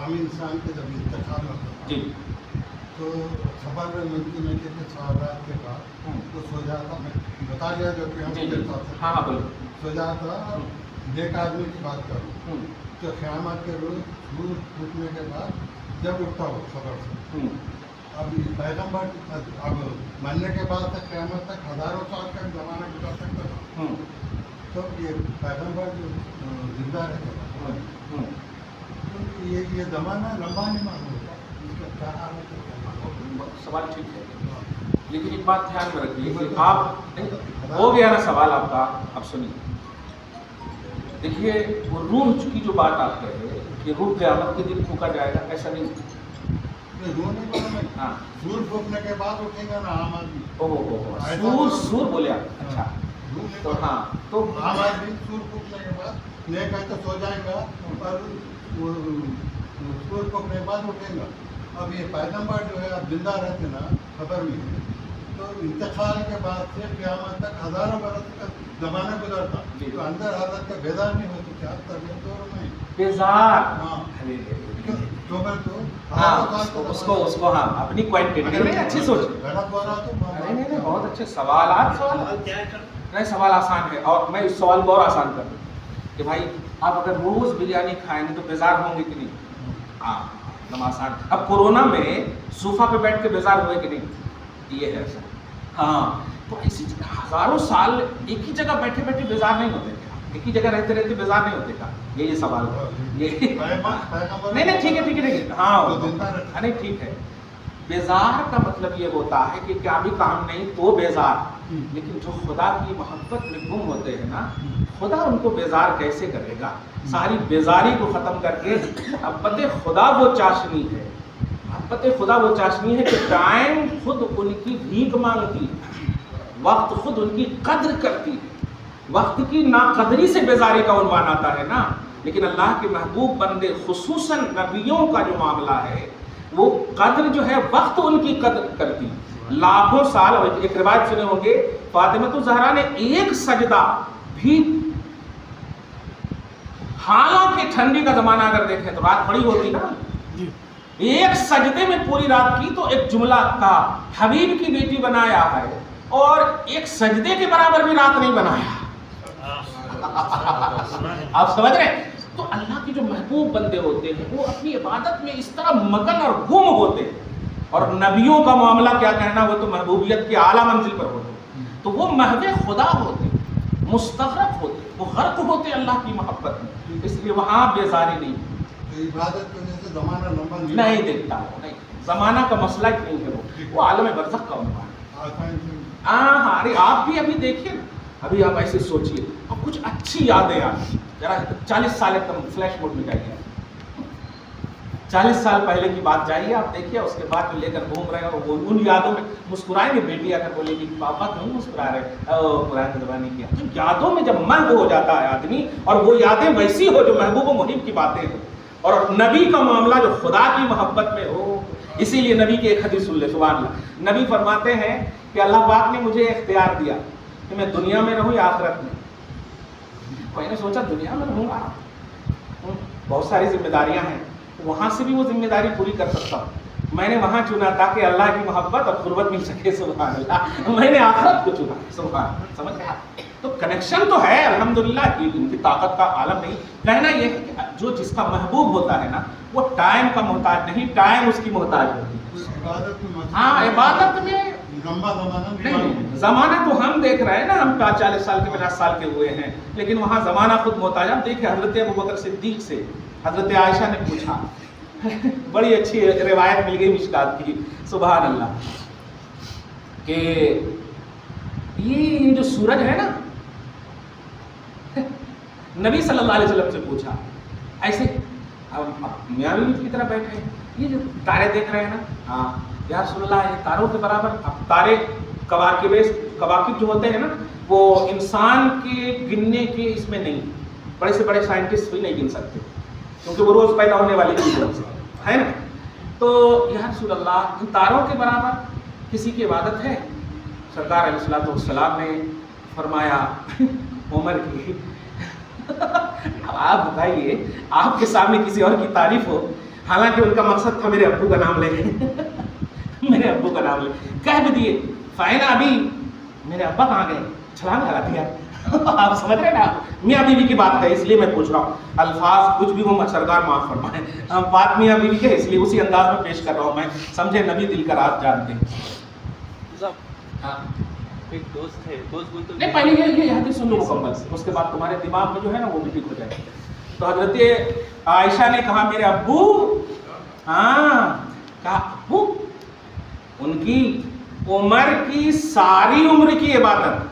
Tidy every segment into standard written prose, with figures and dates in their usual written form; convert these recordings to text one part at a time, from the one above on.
عام انسان کے جب انتقال ہوتا تھا جی تو خبر ملتی نہیں کہ سوالات کے بعد تو سو جاتا، میں بتا گیا جو کہ ہم جی کے ساتھ ہاں ہاں بولو سو جاتا، نیک آدمی کی بات کروں تو قیامت کے روز سورج ٹوٹنے کے بعد جب اٹھتا ہو خبر سے، اب پیغمبر اب مرنے کے بعد تک قیامت تک ہزاروں سال کا زمانہ گزر سکتا تھا، تو یہ پیغمبر جو زندہ رہتے تھا تو یہ زمانہ لمبا نہیں معلوم ہوتا، اس کا کیا حال ہے؟ سوال ٹھیک ہے، لیکن ایک بات دھیان میں رکھیے کہ آپ ہو گیا نا سوال آپ کا، اب سنیے دیکھیے وہ روح کی جو بات آپ کہہ رہے ہیں کہ روح قیامت کے دن پھونکا جائے گا، ایسا نہیں رونے والا میں ہاں سور پھونکنے کے بعد اٹھے گا نا عام آدمی، سور سور بولے آپ، اچھا تو ہاں تو عام آدمی سور پھونکنے کے بعد نیک ہے تو سو جائے گا اور وہ سور پھونکنے کے بعد اٹھے گا۔ اب یہ پیغمبر جو ہے اب زندہ رہتے نا خبر میں ہے، تو انتقال کے بعد سے قیامت تک ہزاروں برس کا زمانہ گزرتا، تو اندر حالت کا بیدار نہیں ہوتی، کیا طبیعت دور میں بیزار ہاں تو میں تو ہاں اس کو ہاں اپنی کوائنٹٹی اچھی سوچ غلط بول رہا تو نہیں بہت اچھے سوالات نہیں سوال آسان ہے، اور میں اس سوال کو اور آسان کر دوں کہ بھائی آپ اگر روز بریانی کھائیں گے تو بیزار ہوں گے کہ نہیں؟ ہاں ایک دم آسان۔ اب کورونا میں صوفہ پہ بیٹھ کے بیزار ہوئے کہ نہیں؟ یہ ہے ایسا ہاں، تو اسی ہزاروں سال ایک ہی جگہ بیٹھے بیٹھے بیزار نہیں ہوتے کیا؟ ایک ہی جگہ رہتے رہتے بیزار نہیں ہوتے کا؟ یہ سوال ہے یہ نہیں ٹھیک ہے ہاں نہیں ٹھیک ہے۔ بیزار کا مطلب یہ ہوتا ہے کہ کیا بھی کام نہیں تو بیزار، لیکن جو خدا کی محبت میں گم ہوتے ہیں نا، خدا ان کو بیزار کیسے کرے گا؟ ساری بیزاری کو ختم کر کے محبت خدا وہ چاشنی ہے، محبت خدا وہ چاشنی ہے کہ ٹائم خود ان کی بھیک مانگتی ہے، وقت خود ان کی قدر کرتی ہے، وقت کی ناقدری سے بیزاری کا عنوان آتا ہے نا۔ لیکن اللہ کے محبوب بندے خصوصاً نبیوں کا جو معاملہ ہے وہ قدر جو ہے وقت ان کی قدر کرتی، لاکھوں سال۔ اور ایک روایت سنے ہوں گے فاطمہ الزہرا نے ایک سجدہ بھی، حالانکہ ٹھنڈی کا زمانہ اگر دیکھیں تو رات بڑی ہوتی نا، ایک سجدے میں پوری رات کی، تو ایک جملہ کا حبیب کی بیٹی بنایا ہے اور ایک سجدے کے برابر بھی رات نہیں بنایا۔ آپ سمجھ رہے ہیں؟ تو اللہ کے جو محبوب بندے ہوتے ہیں وہ اپنی عبادت میں اس طرح مگن اور گم ہوتے ہیں، اور نبیوں کا معاملہ کیا کہنا، وہ تو محبوبیت کی اعلیٰ منزل پر ہوتے ہیں، تو وہ محو خدا ہوتے، مستغرق ہوتے، وہ غرق ہوتے اللہ کی محبت میں، اس لیے وہاں بیزاری نہیں، عبادت کی وجہ سے زمانہ لمبا نہیں دیکھتا ہوں، نہیں زمانہ کا مسئلہ ہی نہیں ہے، وہ عالم برزخ کا عنوان ہے۔ ہاں ارے آپ بھی ابھی دیکھیے نا، ابھی آپ ایسے سوچئے اور کچھ اچھی یادیں آتی، ذرا 40 سال ایک دم فلیش موڈ میں جائیے، 40 سال پہلے کی بات جائیے آپ دیکھیے، اس کے بعد لے کر گھوم رہے ہیں اور وہ ان یادوں میں مسکرائیں گے، بیٹی اگر بولے گی پاپا کیوں مسکرا رہے، پرانے زمانے کی تو یادوں میں جب محو ہو جاتا ہے آدمی، اور وہ یادیں ویسی ہو جو محبوب و محب کی باتیں ہوں، اور نبی کا معاملہ جو خدا کی محبت میں ہو۔ اسی لیے نبی کی ایک حدیث سن لے، سبحان اللہ، نبی فرماتے ہیں کہ اللہ پاک نے مجھے اختیار دیا کہ میں دنیا میں رہوں یا آخرت میں۔ میں نے سوچا دنیا میں رہوں گا، بہت ساری ذمہ داریاں ہیں، وہاں سے بھی وہ ذمہ داری پوری کر سکتا ہوں، میں نے وہاں چنا تاکہ اللہ کی محبت اور قربت مل سکے، سبحان اللہ، میں نے آخرت کو چنا، سبحان اللہ، سمجھ گیا؟ تو کنیکشن تو ہے الحمدللہ کی، ان کی طاقت کا عالم نہیں، کہنا یہ ہے کہ جو جس کا محبوب ہوتا ہے نا وہ ٹائم کا محتاج نہیں، ٹائم اس کی محتاج ہوتی ہے۔ ہاں عبادت میں لمبا زمانہ نہیں، زمانہ تو ہم دیکھ رہے ہیں نا، ہم 40 سال کے 50 سال کے ہوئے ہیں، لیکن وہاں زمانہ خود محتاج۔ آپ دیکھیں حضرت ابوبکر صدیق سے حضرت عائشہ نے پوچھا، بڑی اچھی روایت مل گئی مشکات کی، سبحان اللہ، کہ یہ جو سورج ہے نا، نبی صلی اللہ علیہ وسلم سے پوچھا ایسے، میاں بیوی کی طرح بیٹھے، یہ جو تارے دیکھ رہے ہیں نا، ہاں یا رسول اللہ یہ تاروں کے برابر، اب تارے کواکب جو ہوتے ہیں نا وہ انسان کے گننے کے اس میں نہیں، بڑے سے بڑے سائنٹسٹ بھی نہیں گن سکتے کیونکہ وہ روز پیدا ہونے والی چیزیں ہے نا، تو یا رسول اللہ ان تاروں کے برابر کسی کی عبادت ہے؟ سرکار علیہ الصلوۃ والسلام نے فرمایا عمر کی۔ اب آپ بتائیے، آپ کے سامنے کسی اور کی تعریف ہو، حالانکہ ان کا مقصد تھا میرے ابو کا نام لے میرے ابو کا نام لے کہہ بھی دیے فائنہ ابھی میرے ابا کہاں گئے چھلانگ لگا دیا آپ سمجھ رہے نا میاں بیوی کی بات ہے اس لیے میں پوچھ رہا ہوں الفاظ کچھ بھی ہو سرکار معاف فرمائیں بات میاں بیوی کے اس لیے اسی انداز میں پیش کر رہا ہوں میں سمجھے نبی دل کا راز جانتے ہیں ہاں ایک دوست ہے دوست بولتے نہیں پہلے یہ حدیث سن لو مکمل اس کے بعد تمہارے دماغ میں جو ہے نا وہ بھی ٹھیک ہو جائے گا تو حضرت عائشہ نے کہا میرے ابو ہاں کہا ابو ان کی عمر کی ساری عمر کی عبادت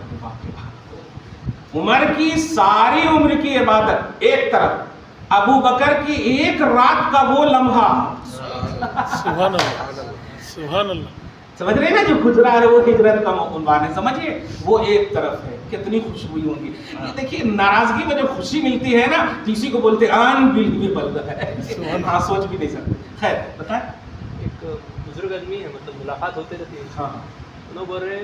عمر کی ساری عمر کی عبادت ایک طرف ابو بکر کی ایک رات کا وہ لمحہ سبحان اللہ سبحان اللہ سمجھ رہے ہیں نا جو گزرا ہے وہ ہجرت کا عنوان ہے سمجھیے وہ ایک طرف ہے کتنی خوشبو ہوں گی دیکھیے ناراضگی میں جو خوشی ملتی ہے نا کسی کو بولتے ان بلیویبل ہے ہاں سوچ بھی نہیں سکتے خیر بتائیں ایک بزرگ آدمی ہے مطلب ملاقات ہوتے رہتی ہے ہاں انہوں بول رہے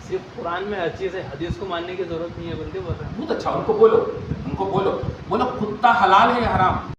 صرف قرآن میں ہر چیز ہے حدیث کو ماننے کی ضرورت نہیں ہے بلکہ بول رہے ہیں بہت اچھا ان کو بولو کتا حلال ہے یا حرام